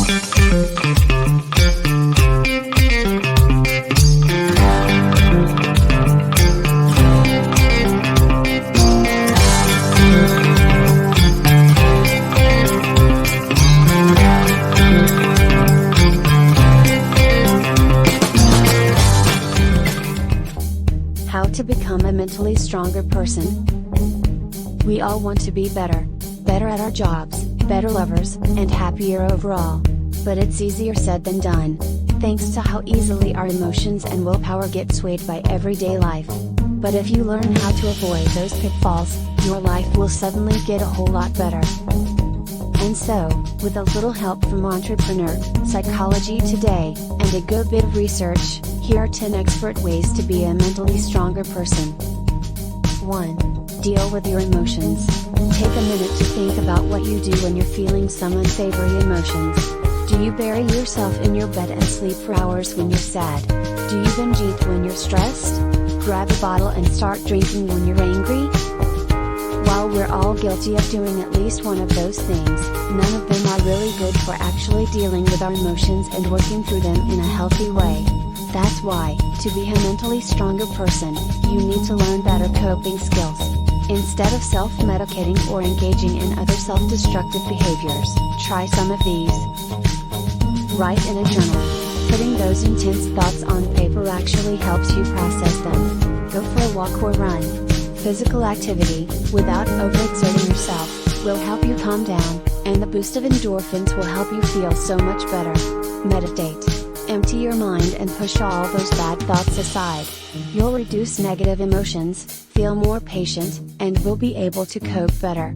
How to become a mentally stronger person. We all want to be better at our jobs, better lovers, and happier overall. But it's easier said than done, thanks to how easily our emotions and willpower get swayed by everyday life. But if you learn how to avoid those pitfalls, your life will suddenly get a whole lot better. And so, with a little help from Entrepreneur, Psychology Today, and a good bit of research, here are 10 expert ways to be a mentally stronger person. 1. Deal with your emotions. Take a minute to think about what you do when you're feeling some unsavory emotions. Do you bury yourself in your bed and sleep for hours when you're sad? Do you binge eat when you're stressed? Grab a bottle and start drinking when you're angry? While we're all guilty of doing at least one of those things, none of them are really good for actually dealing with our emotions and working through them in a healthy way. That's why, to be a mentally stronger person, you need to learn better coping skills. Instead of self-medicating or engaging in other self-destructive behaviors, try some of these. Write in a journal. Putting those intense thoughts on paper actually helps you process them. Go for a walk or run. Physical activity, without overexerting yourself, will help you calm down, and the boost of endorphins will help you feel so much better. Meditate. Empty your mind and push all those bad thoughts aside. You'll reduce negative emotions, feel more patient, and will be able to cope better.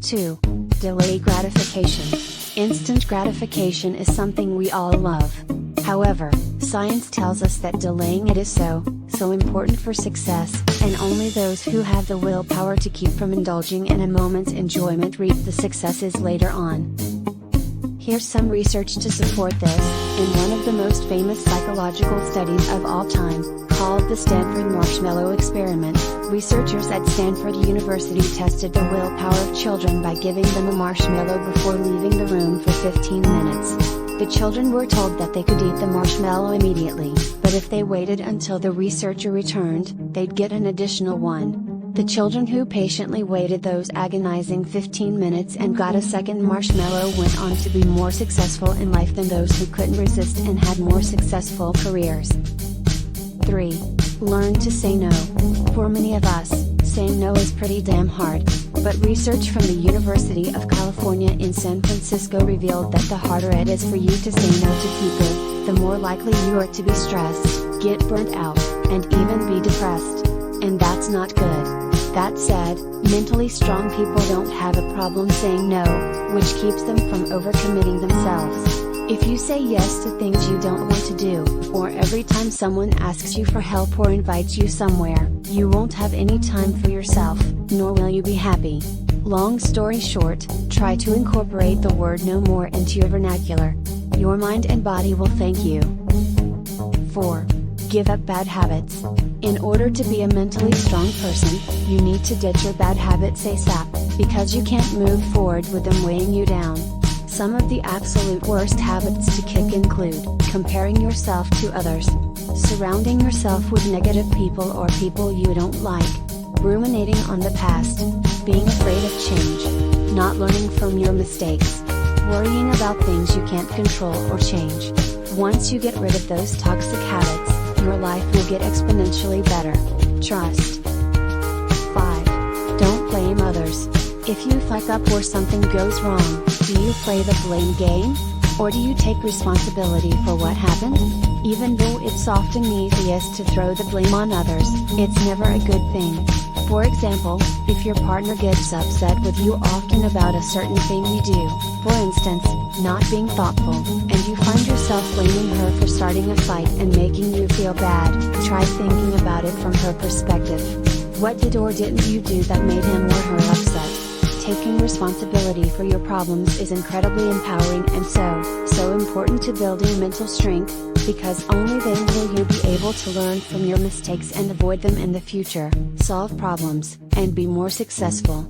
2. Delay gratification. Instant gratification is something we all love. However, science tells us that delaying it is so important for success, and only those who have the willpower to keep from indulging in a moment's enjoyment reap the successes later on. Here's some research to support this. In one of the most famous psychological studies of all time, called the Stanford Marshmallow experiment, researchers at Stanford University tested the willpower of children by giving them a marshmallow before leaving the room for 15 minutes. The children were told that they could eat the marshmallow immediately, but if they waited until the researcher returned, they'd get an additional one. The children who patiently waited those agonizing 15 minutes and got a second marshmallow went on to be more successful in life than those who couldn't resist and had more successful careers. 3. Learn to say no. For many of us, saying no is pretty damn hard. But research from the University of California in San Francisco revealed that the harder it is for you to say no to people, the more likely you are to be stressed, get burnt out, and even be depressed. And that's not good. That said, mentally strong people don't have a problem saying no, which keeps them from overcommitting themselves. If you say yes to things you don't want to do, or every time someone asks you for help or invites you somewhere, you won't have any time for yourself, nor will you be happy. Long story short, try to incorporate the word no more into your vernacular. Your mind and body will thank you. 4. Give up bad habits. In order to be a mentally strong person, you need to ditch your bad habits ASAP, because you can't move forward with them weighing you down. Some of the absolute worst habits to kick include comparing yourself to others, surrounding yourself with negative people or people you don't like, ruminating on the past, being afraid of change, not learning from your mistakes, worrying about things you can't control or change. Once you get rid of those toxic habits, your life will get exponentially better. Trust. 5. Don't blame others. If you fuck up or something goes wrong, do you play the blame game? Or do you take responsibility for what happened? Even though it's often easiest to throw the blame on others, it's never a good thing. For example, if your partner gets upset with you often about a certain thing you do, for instance, not being thoughtful, and you find yourself blaming her for starting a fight and making you feel bad, try thinking about it from her perspective. What did or didn't you do that made him or her upset? Taking responsibility for your problems is incredibly empowering and so important to building mental strength, because only then will you be able to learn from your mistakes and avoid them in the future, solve problems, and be more successful.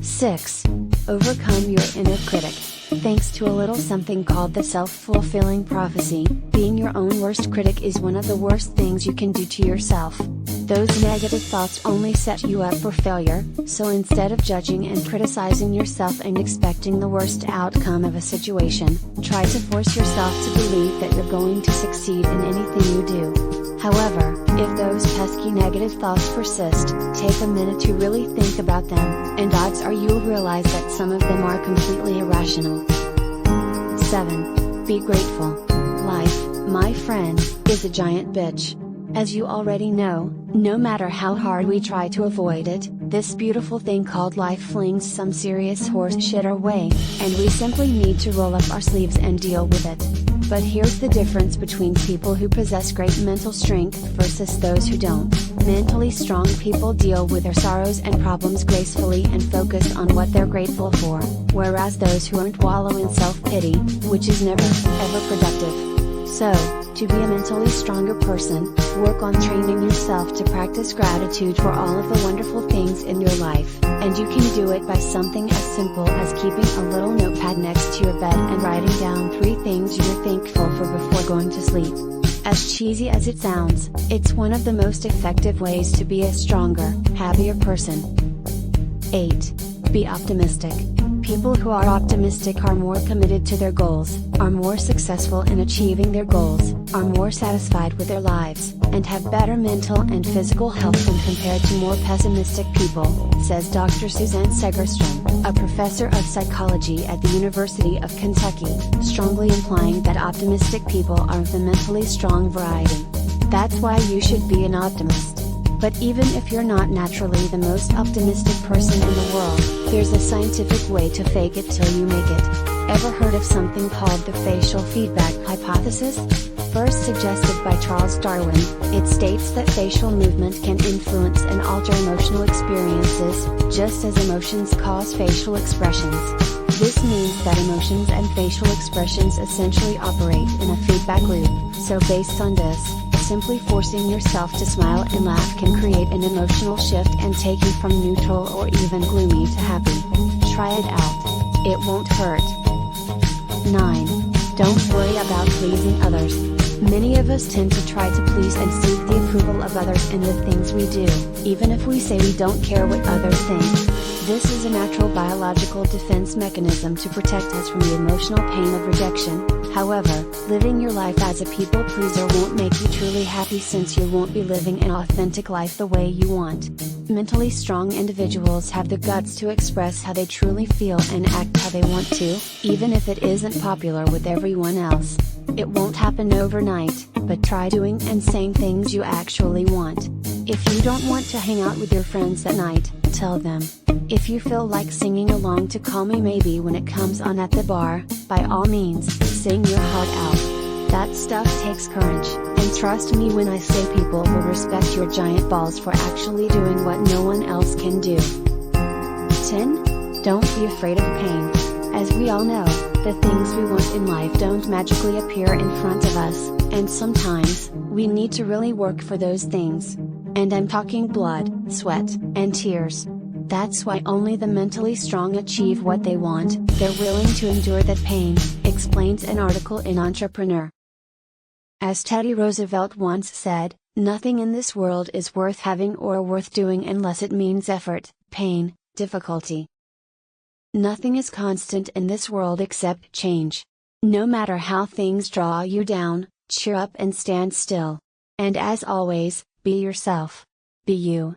6. Overcome your inner critic. Thanks to a little something called the self-fulfilling prophecy, being your own worst critic is one of the worst things you can do to yourself. Those negative thoughts only set you up for failure, so instead of judging and criticizing yourself and expecting the worst outcome of a situation, try to force yourself to believe that you're going to succeed in anything you do. However, if those pesky negative thoughts persist, take a minute to really think about them, and odds are you'll realize that some of them are completely irrational. 7. Be grateful. Life, my friend, is a giant bitch. As you already know, no matter how hard we try to avoid it, this beautiful thing called life flings some serious horse shit our way, and we simply need to roll up our sleeves and deal with it. But here's the difference between people who possess great mental strength versus those who don't. Mentally strong people deal with their sorrows and problems gracefully and focus on what they're grateful for, whereas those who aren't wallow in self-pity, which is never, ever productive. So, to be a mentally stronger person, work on training yourself to practice gratitude for all of the wonderful things in your life, and you can do it by something as simple as keeping a little notepad next to your bed and writing down 3 things you're thankful for before going to sleep. As cheesy as it sounds, it's one of the most effective ways to be a stronger, happier person. 8. Be optimistic. People who are optimistic are more committed to their goals, are more successful in achieving their goals, are more satisfied with their lives, and have better mental and physical health when compared to more pessimistic people, says Dr. Suzanne Segerstrom, a professor of psychology at the University of Kentucky, strongly implying that optimistic people are of the mentally strong variety. That's why you should be an optimist. But even if you're not naturally the most optimistic person in the world, there's a scientific way to fake it till you make it. Ever heard of something called the facial feedback hypothesis? First suggested by Charles Darwin, it states that facial movement can influence and alter emotional experiences, just as emotions cause facial expressions. This means that emotions and facial expressions essentially operate in a feedback loop, so based on this, simply forcing yourself to smile and laugh can create an emotional shift and take you from neutral or even gloomy to happy. Try it out. It won't hurt. 9. Don't worry about pleasing others. Many of us tend to try to please and seek the approval of others in the things we do, even if we say we don't care what others think. This is a natural biological defense mechanism to protect us from the emotional pain of rejection. However, living your life as a people pleaser won't make you truly happy since you won't be living an authentic life the way you want. Mentally strong individuals have the guts to express how they truly feel and act how they want to, even if it isn't popular with everyone else. It won't happen overnight, but try doing and saying things you actually want. If you don't want to hang out with your friends at night, tell them. If you feel like singing along to Call Me Maybe when it comes on at the bar, by all means, sing your heart out. That stuff takes courage, and trust me when I say people will respect your giant balls for actually doing what no one else can do. 10. Don't be afraid of pain. As we all know, the things we want in life don't magically appear in front of us, and sometimes, we need to really work for those things. And I'm talking blood, sweat, and tears. That's why only the mentally strong achieve what they want, they're willing to endure that pain, explains an article in Entrepreneur. As Teddy Roosevelt once said, nothing in this world is worth having or worth doing unless it means effort, pain, difficulty. Nothing is constant in this world except change. No matter how things draw you down, cheer up and stand still. And as always, be yourself. Be you,